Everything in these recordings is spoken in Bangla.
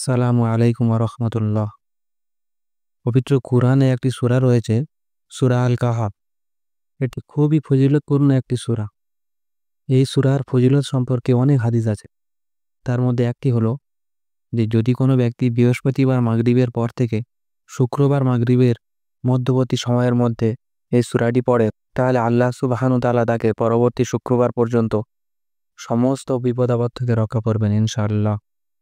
আসসালামু আলাইকুম রহমতুল্লাহ। পবিত্র কুরআনে একটি সূরা রয়েছে, সূরা আল কাহাফ। এটি খুবই ফজিলতপূর্ণ একটি সূরা। এই সূরার ফজিলত সম্পর্কে অনেক হাদিস আছে। তার মধ্যে একটি হলো যে যদি কোনো ব্যক্তি বৃহস্পতিবার মাগরিবের পর থেকে শুক্রবার মাগরিবের মধ্যবর্তী সময়ের মধ্যে এই সূরাটি পড়ে, তাহলে আল্লাহ সুবহানাহু ওয়া তাআলা তাকে পরবর্তী শুক্রবার পর্যন্ত সমস্ত বিপদ আপদ থেকে রক্ষা করবেন ইনশাআল্লাহ।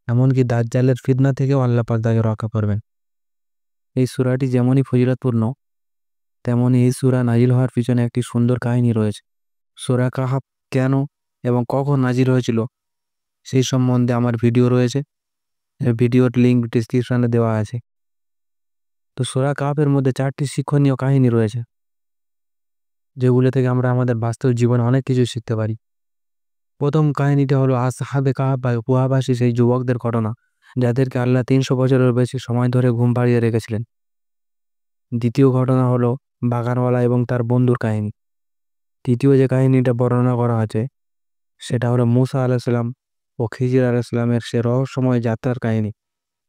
এমনকি দাজ্জালের ফিতনা থেকেও আল্লাহ পাক তাকে রক্ষা করবেন। এই সূরাটি যেমনই ফজিলতপূর্ণ, তেমনই এই সূরা নাজিল হওয়ার পিছনে একটি সুন্দর কাহিনী রয়েছে। সূরা কাহাফ কেন এবং কখন নাজিল হয়েছিল সেই সম্বন্ধে আমার ভিডিও রয়েছে। এই ভিডিওর লিঙ্ক ডেসক্রিপশনে দেওয়া আছে। তো সূরা কাহাফের মধ্যে 4টি শিক্ষণীয় কাহিনী রয়েছে, যেগুলো থেকে আমরা আমাদের বাস্তব জীবনে অনেক কিছু শিখতে পারি। প্রথম কাহিনীটা হলো আসহাবে কাহাফ বা কুহাবাসী সেই যুবকদের ঘটনা, যাদেরকে আল্লাহ 300 বছরের বেশি সময় ধরে ঘুম পাড়িয়ে রেখেছিলেন। দ্বিতীয় ঘটনা হলো বাগানওয়ালা এবং তার বন্ধুর কাহিনী। তৃতীয় যে কাহিনীটা বর্ণনা করা আছে সেটা হলো মুসা আলাইহিসসালাম ও খিজির আলাইহিসসালামের সে রহস্যময় যাত্রার কাহিনী।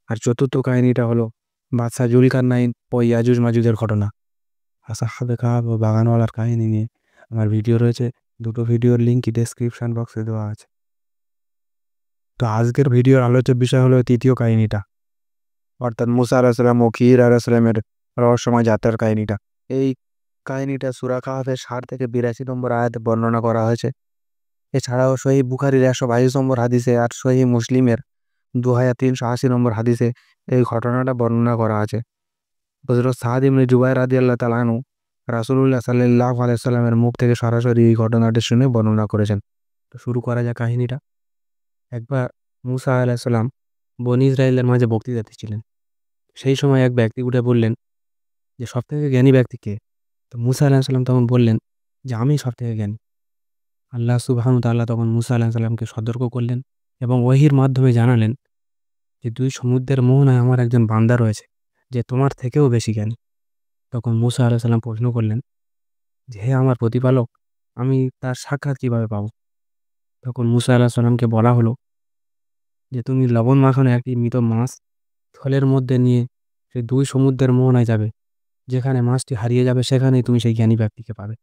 আর চতুর্থ কাহিনীটা হলো বাদশাহ জুলকারনাইন ও ইয়াজুজ মাজুজের ঘটনা। আসহাবে কাহাফ ও বাগানওয়ালার কাহিনী নিয়ে আমার ভিডিও রয়েছে, দুটো ভিডিওর লিঙ্কই ডেসক্রিপশন বক্সে দেওয়া আছে। তো আজকের ভিডিওর আলোচ্য বিষয় হলো তৃতীয় কাহিনীটা, অর্থাৎ মুসা আলাইহিসসালাম ও খিজির আলাইহিসসালামের রহস্যময় যাত্রার কাহিনীটা। এই কাহিনীটা সূরা কাহাফের 60 থেকে 82 নম্বর আয়াতে বর্ণনা করা হয়েছে। এছাড়াও সহিহ বুখারীর 122 নম্বর হাদিসে আর সহিহ মুসলিমের 2380 নম্বর হাদিসে এই ঘটনাটা বর্ণনা করা আছে। হযরত সাদ ইবনে জুবাইর রাদিয়াল্লাহু তাআলা আনহু রাসূলুল্লাহ সাল্লাল্লাহু আলাইহি সাল্লামের মুখ থেকে সরাসরি এই ঘটনাটি শুনে বর্ণনা করেছেন। তো শুরু করা যাক কাহিনীটা। একবার মুসা আলাইহিস সালাম বনী ইসরাইলের মাঝে বক্তৃতা দিচ্ছিলেন। সেই সময় এক ব্যক্তি উঠে বললেন যে সবথেকে জ্ঞানী ব্যক্তি কে? তো মুসা আলাইহিস সালাম তখন বললেন যে আমি সবথেকে জ্ঞানী। আল্লাহ সুবহানাহু ওয়া তাআলা তখন মুসা আলাইহিস সালামকে সতর্ক করলেন এবং ওহীর মাধ্যমে জানালেন যে 2 সমুদ্রের মোহনায় আমার একজন বান্দা রয়েছে যে তোমার থেকেও বেশি জ্ঞানী। তখন মুসা আলাইহিস সালাম প্রশ্ন করলেন যে হে আমার প্রতিপালক, আমি তার সাক্ষাৎ কিভাবে পাবো? তখন মুসা আলাইহিস সালামকে বলা হলো যে তুমি লবণ মাখানো একটি মৃত মাছ থলের মধ্যে নিয়ে সেই 2 সমুদ্রের মোহনায় যাবে। যেখানে মাছটি হারিয়ে যাবে সেখানেই তুমি সেই জ্ঞানী ব্যক্তিকে পাবে।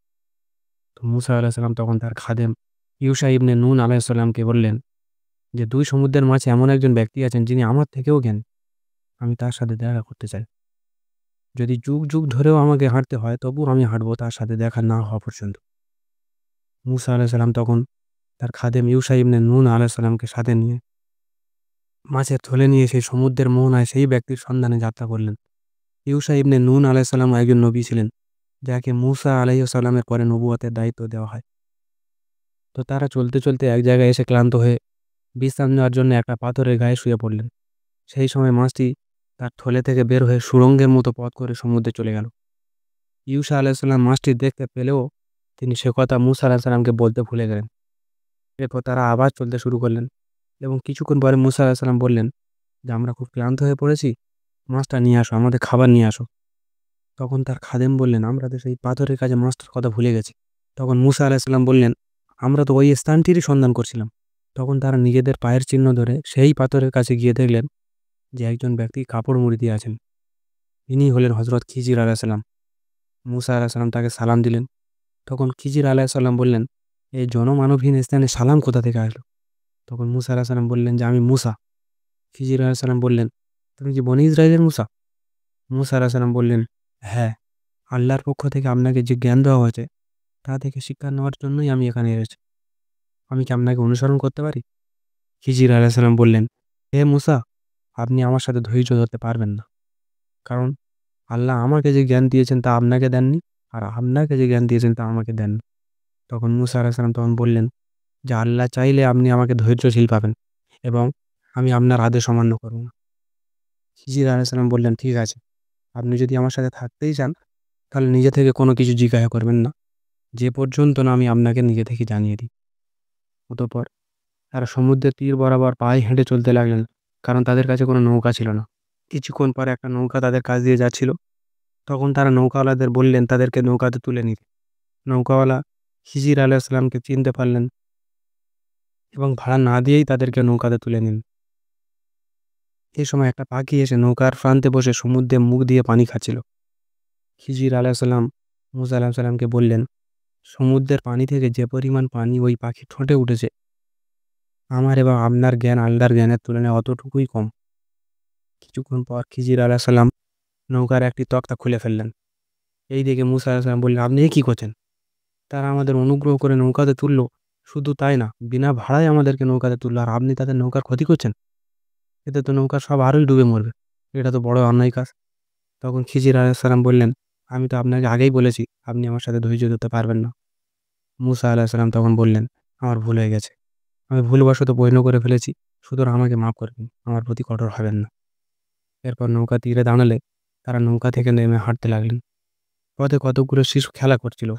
তো মুসা আলাইহিস সালাম তখন তার খাদেম ইউশা ইবনে নুন আলাইহিস সালামকে বললেন যে 2 সমুদ্রের মাঝে এমন একজন ব্যক্তি আছেন যিনি আমার থেকেও জ্ঞানী। আমি তার সাথে দেখা করতে চাই। যদি যুগ যুগ ধরেও আমাকে হাঁটতে হয় তবুও আমি হাঁটবো তার সাথে দেখা না হওয়া পর্যন্ত। মুসা আলাইহিস সালাম তখন তার খাদেম ইউশা ইবনে নুন আলাইহিস সালামকে সাথে নিয়ে মাছের থলে নিয়ে সেই সমুদ্রের মোহনায় সেই ব্যক্তির সন্ধানে যাত্রা করলেন। ইউশা ইবনে নুন আলাইহিস সালাম একজন নবী ছিলেন, যাকে মুসা আলাইহিস সালামের পরে নবুয়তের দায়িত্ব দেওয়া হয়। তো তারা চলতে চলতে এক জায়গায় এসে ক্লান্ত হয়ে বিশ্রাম নেওয়ার জন্য একটা পাথরের গায়ে শুয়ে পড়লেন। সেই সময় মাছটি তার থলে থেকে বের হয়ে সুড়ঙ্গের মতো পথ করে সমুদ্রে চলে গেল। ইউশা আলাইহিস সালাম মাছটি দেখতে পেলেও তিনি সে কথা মুসা আলাইহিস সালামকে বলতে ভুলে গেলেন। এরপর তারা আবার চলতে শুরু করলেন এবং কিছুক্ষণ পরে মুসা আলাইহিস সালাম বললেন যে আমরা খুব ক্লান্ত হয়ে পড়েছি, মাছটা নিয়ে আসো, আমাদের খাবার নিয়ে আসো। তখন তার খাদেম বললেন আমরা তো সেই পাথরের কাছে মাছটার কথা ভুলে গেছি। তখন মুসা আলাইহিস সালাম বললেন আমরা তো ওই স্থানটিরই সন্ধান করছিলাম। তখন তারা নিজেদের পায়ের চিহ্ন ধরে সেই পাথরের কাছে গিয়ে দেখলেন যে একজন ব্যক্তি কাপড় মুড়ি দিয়ে আছেন। ইনি হলেন হযরত খিজির আলাইহিস সালাম। মুসা আলাইহিস সালাম তাকে সালাম দিলেন। তখন খিজির আলাইহিস সালাম বললেন এই জনমানবহীন স্থানে সালাম কোথা থেকে আসলো? তখন মুসা আলাইহিস সালাম বললেন যে আমি মুসা। খিজির আলাইহিস সালাম বললেন তুমি কি বনী ইসরাইলের মুসা? মুসা আলাইহিস সালাম বললেন হ্যাঁ, আল্লাহর পক্ষ থেকে আপনাকে যে জ্ঞান দেওয়া হয়েছে তা থেকে শিক্ষা নেওয়ার জন্যই আমি এখানে এসেছি। আমি কি আপনাকে অনুসরণ করতে পারি? খিজির আলাইহিস সালাম বললেন হে মুসা, আপনি আমার সাথে ধৈর্য ধরতে পারবেন না, কারণ আল্লাহ আমাকে যে জ্ঞান দিয়েছেন তা আপনাকে দেননি, আর আপনাকে যে জ্ঞান দিয়েছেন তা আমাকে দেননি। তখন মুসা আলাইহিস সালাম তখন বললেন যে আল্লাহ চাইলে আপনি আমাকে ধৈর্যশীল পাবেন এবং আমি আপনার আদেশ অমান্য করব না। খিজির আলাইহিস সালাম বললেন ঠিক আছে, আপনি যদি আমার সাথে থাকতেই চান তাহলে নিজে থেকে কোনো কিছু জিজ্ঞাসা করবেন না, যে পর্যন্ত না আমি আপনাকে নিজে থেকে জানিয়ে দিই। অতঃপর তারা সমুদ্রের তীর বরাবর পায়ে হেঁটে চলতে লাগলেন, কারণ তাদের কাছে কোনো নৌকা ছিল না। কিছুক্ষণ পরে একটা নৌকা তাদের কাছ দিয়ে যাচ্ছিল। তখন তারা নৌকাওয়ালাদের বললেন তাদেরকে নৌকাতে তুলে নিতে। নৌকাওয়ালা খিজির আলাইহিস সালামকে চিনতে পারলেন এবং ভাড়া না দিয়েই তাদেরকে নৌকাতে তুলে নিন। এই সময় একটা পাখি এসে নৌকার প্রান্তে বসে সমুদ্রে মুখ দিয়ে পানি খাচ্ছিল। খিজির আলাইসাল্লাম মুসা আলাইসাল্লামকে বললেন, সমুদ্রের পানি থেকে যে পরিমাণ পানি ওই পাখি ঠোঁটে উঠেছে, আমার এবং আপনার জ্ঞান আল্লাহর জ্ঞানের তুলনায় অতটুকুই কম। কিছুক্ষণ পর খিজির আলাইসাল্লাম নৌকার একটি তক্তা খুলে ফেললেন। এই দেখে মুসা আলাইসাল্লাম বললেন, আপনি কি করছেন? তারা আমাদের অনুগ্রহ করে নৌকাতে তুললো, শুধু তাই না, বিনা ভাড়ায় আমাদেরকে নৌকাতে তুললো, আর আপনি তাদের নৌকার ক্ষতি করছেন। এতে তো নৌকার সব আরোই ডুবে মরবে। এটা তো বড় অন্যায় কাজ। তখন খিজির আলাইসাল্লাম বললেন, আমি তো আপনাকে আগেই বলেছি আপনি আমার সাথে ধৈর্য ধরতে পারবেন না। মুসা আলাইসাল্লাম তখন বললেন, আমার ভুল হয়ে গেছে, আমি ভুলবশত বৈন্য করে ফেলেছি, সুতরাং আমাকে মাফ করবেন, আমার প্রতি কঠোর হবেন না। এরপর নৌকা তীরে দাঁড়ালে তারা নৌকা থেকে নেমে হাঁটতে লাগলেন। পথে কতগুলো শিশু খেলা করছিল।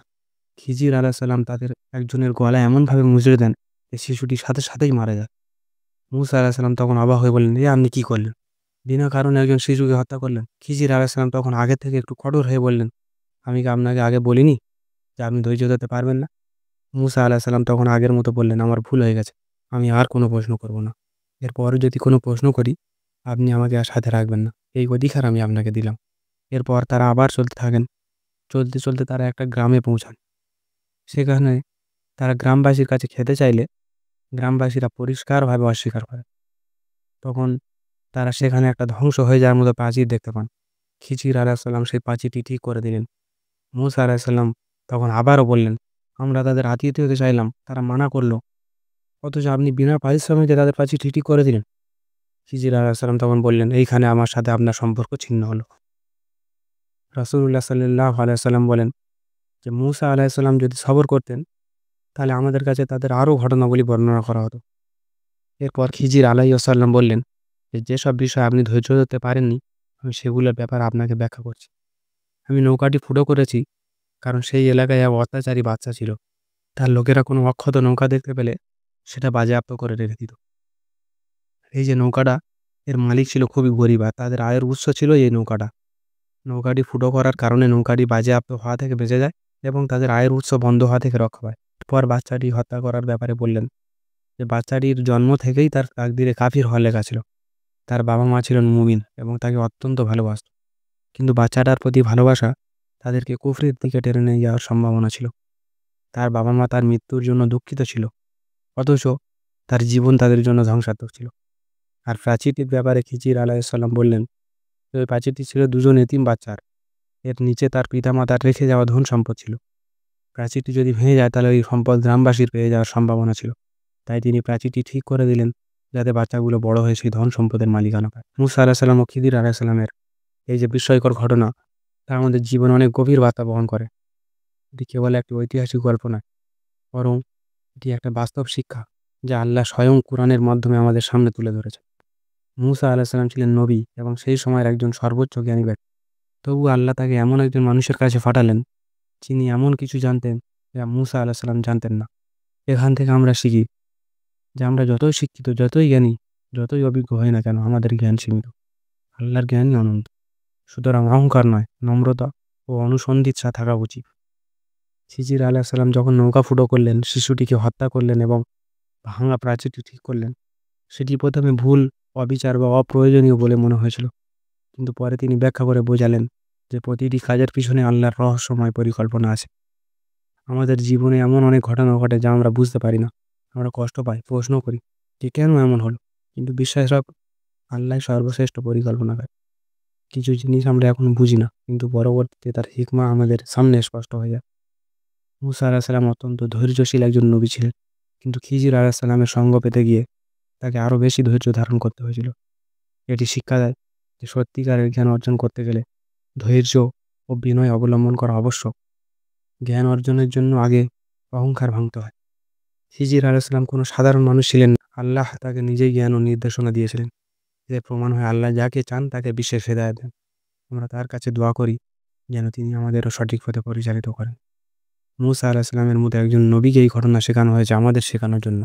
খিজির আলাইসাল্লাম তাদের একজনের গলায় এমনভাবে মুচড়ে দেন যে শিশুটি সাথে সাথেই মারা যায়। মুসা আলাইসাল্লাম তখন অবাক হয়ে বললেন, এ আপনি কি করলেন? বিনা কারণে একজন শিশুকে হত্যা করলেন। খিজির আলাইসাল্লাম তখন আগের থেকে একটু কঠোর হয়ে বললেন, আমি কি আপনাকে আগে বলিনি যে আপনি ধৈর্য ধরতে পারবেন না? মুসা আলাইসাল্লাম তখন আগের মতো বললেন, আমার ভুল হয়ে গেছে, আমি আর কোনো প্রশ্ন করব না। এরপরে যদি কোনো প্রশ্ন করি আপনি আমাকে আর সাথে রাখবেন না, এই অধিকার আমি আপনাকে দিলাম। এরপর তারা আবার চলতে থাকেন। চলতে চলতে তারা একটা গ্রামে পৌঁছান। সেখানে তারা গ্রামবাসীর কাছে খেতে চাইলে গ্রামবাসীরা পরিষ্কারভাবে অস্বীকার করে। তখন তারা সেখানে একটা ধ্বংস হয়ে যাওয়ার মতো প্রাচীর দেখতে পান। খিজির আলাইসাল্লাম সেই প্রাচীরটি ঠিক করে দিলেন। মুসা আলাইসাল্লাম তখন আবারও বললেন, আমরা তাদের আতিথ্য হতে চাইলাম, তারা মানা করলো, অথচ আপনি বিনা পারিশ্রমিকে তাদের প্রাচীর ঠিক করে দিলেন। খিজির আলাইসাল্লাম তখন বললেন, এইখানে আমার সাথে আপনার সম্পর্ক ছিন্ন হলো। রাসূলুল্লাহ সাল্লাল্লাহু আলাইহি ওয়াসাল্লাম বলেন যে মুসা আলাইসাল্লাম যদি সবর করতেন তাহলে আমাদের কাছে তাদের আরও ঘটনাবলী বর্ণনা করা হতো। এরপর খিজির আলাইহিসসালাম বললেন যে যেসব বিষয় আপনি ধৈর্য ধরতে পারেননি আমি সেগুলোর ব্যাপারে আপনাকে ব্যাখ্যা করছি। আমি নৌকাটি ফুটো করেছি কারণ সেই এলাকায় এক অত্যাচারী বাচ্চা ছিল। তার লোকেরা কোনো অক্ষত নৌকা দেখতে পেলে সেটা বাজেয়াপ্ত করে রেখে দিত। এই যে নৌকাটা, এর মালিক ছিল খুবই গরিব, আর তাদের আয়ের উৎস ছিল এই নৌকাটা। নৌকাটি ফুটো করার কারণে নৌকাটি বাজেয়াপ্ত হওয়া থেকে বেঁচে যায় এবং তাদের আয়ের উৎস বন্ধ হওয়া থেকে রক্ষা পায়। পর বাচ্চাটি হত্যা করার ব্যাপারে বললেন যে বাচ্চাটির জন্ম থেকেই তার তাকদিরে কাফির হওয়ার লেখা ছিল। তার বাবা মা ছিলেন মুমিন এবং তাকে অত্যন্ত ভালোবাসত, কিন্তু বাচ্চাটার প্রতি ভালোবাসা তাদেরকে কুফরির দিকে টেনে নিয়ে যাওয়ার সম্ভাবনা ছিল। তার বাবা মা তার মৃত্যুর জন্য দুঃখিত ছিল, অথচ তার জীবন তাদের জন্য ধ্বংসাত্মক ছিল। আর প্রাচীরটির ব্যাপারে খিজির আলাইহিসসালাম বললেন যে ওই প্রাচীরটি ছিল দুজন এতিম বাচ্চার, এর নিচে তার পিতামাতার রেখে যাওয়া ধন সম্পদ ছিল। প্রাচীরটি যদি ভেঙে যায় তাহলে ওই সম্পদ গ্রামবাসীর পেয়ে যাওয়ার সম্ভাবনা ছিল। তাই তিনি প্রাচীরটি ঠিক করে দিলেন যাতে বাচ্চাগুলো বড় হয়ে সেই ধন সম্পদের মালিকানা পায়। মুসা আলাইসাল্লাম ও খিদির আলাইসাল্লামের এই যে বিস্ময়কর ঘটনা, তা আমাদের জীবনে অনেক গভীর বার্তা বহন করে। এটি কেবল একটি ঐতিহাসিক গল্প নয়, বরং এটি একটা বাস্তব শিক্ষা যা আল্লাহ স্বয়ং কুরআনের মাধ্যমে আমাদের সামনে তুলে ধরেছে। মুসা আলাইসাল্লাম ছিলেন নবী এবং সেই সময়ের একজন সর্বোচ্চ জ্ঞানী ব্যক্তি। তবু আল্লাহ তাকে এমন একজন মানুষের কাছে পাঠালেন যিনি এমন কিছু জানতেন যা মুসা আলাইসাল্লাম জানতেন না। এখান থেকে আমরা শিখি যে আমরা যতই শিক্ষিত, যতই জ্ঞানী, যতই অভিজ্ঞ হই না কেন, আমাদের জ্ঞান সীমিত, আল্লাহর জ্ঞানই অনন্ত। সুতরাং অহংকার নয়, নম্রতা ও অনুসন্ধিৎসা থাকা উচিত। খিজির আলাইসাল্লাম যখন নৌকা ফুটো করলেন, শিশুটিকে হত্যা করলেন এবং ভাঙা প্রাচীরটি ঠিক করলেন, সেটি প্রথমে ভুল, অবিচার বা অপ্রয়োজনীয় বলে মনে হয়েছিল, কিন্তু পরে তিনি ব্যাখ্যা করে বোঝালেন যে প্রতিটি কাজের পিছনে আল্লাহর রহস্যময় পরিকল্পনা আছে। আমাদের জীবনে এমন অনেক ঘটনা ঘটে যা আমরা বুঝতে পারি না। আমরা কষ্ট পাই, প্রশ্ন করি যে কেন এমন হলো, কিন্তু বিশ্বাস রাখ, আল্লাহ সর্বশ্রেষ্ঠ পরিকল্পনা করে। কিছু জিনিস আমরা এখন বুঝি না, কিন্তু পরবর্তীতে তার হিকমা আমাদের সামনে স্পষ্ট হয়ে যায়। মুসা আলাহিসাল্লাম অত্যন্ত ধৈর্যশীল একজন নবী ছিলেন, কিন্তু খিজির আলাহিসাল্লামের সঙ্গ পেতে গিয়ে তাকে আরও বেশি ধৈর্য ধারণ করতে হয়েছিল। এটি শিক্ষা দেয় যে সত্যিকারের জ্ঞান অর্জন করতে গেলে ধৈর্য ও বিনয় অবলম্বন করা আবশ্যক। জ্ঞান অর্জনের জন্য আগে অহংকার ভাঙতে হয়। খিজির আলাইহিসসালাম কোনো সাধারণ মানুষ ছিলেন না। আল্লাহ তাকে নিজেই জ্ঞান ও নির্দেশনা দিয়েছিলেন। এতে প্রমাণ হয় আল্লাহ যাকে চান তাকে বিশেষ হেদায়েত দেন। আমরা তার কাছে দোয়া করি যেন তিনি আমাদেরও সঠিক পথে পরিচালিত করেন। মুসা আলাইহিসসালামের মতো একজন নবীকে এই ঘটনা শেখানো হয়েছে আমাদের শেখানোর জন্য,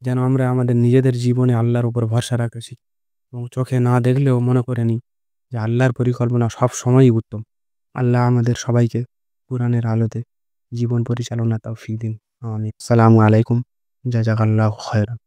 যেন আমরা আমাদের নিজেদের জীবনে আল্লাহর উপর ভরসা রাখতে শিখি এবং চোখে না দেখলেও মনে করে নিই যে আল্লাহর পরিকল্পনা সব সময়ই উত্তম। আল্লাহ আমাদের সবাইকে কুরআনের আলোতে জীবন পরিচালনা তৌফিক দিন। আমিন। আসসালামু আলাইকুম। জাযাকাল্লাহু খায়রান।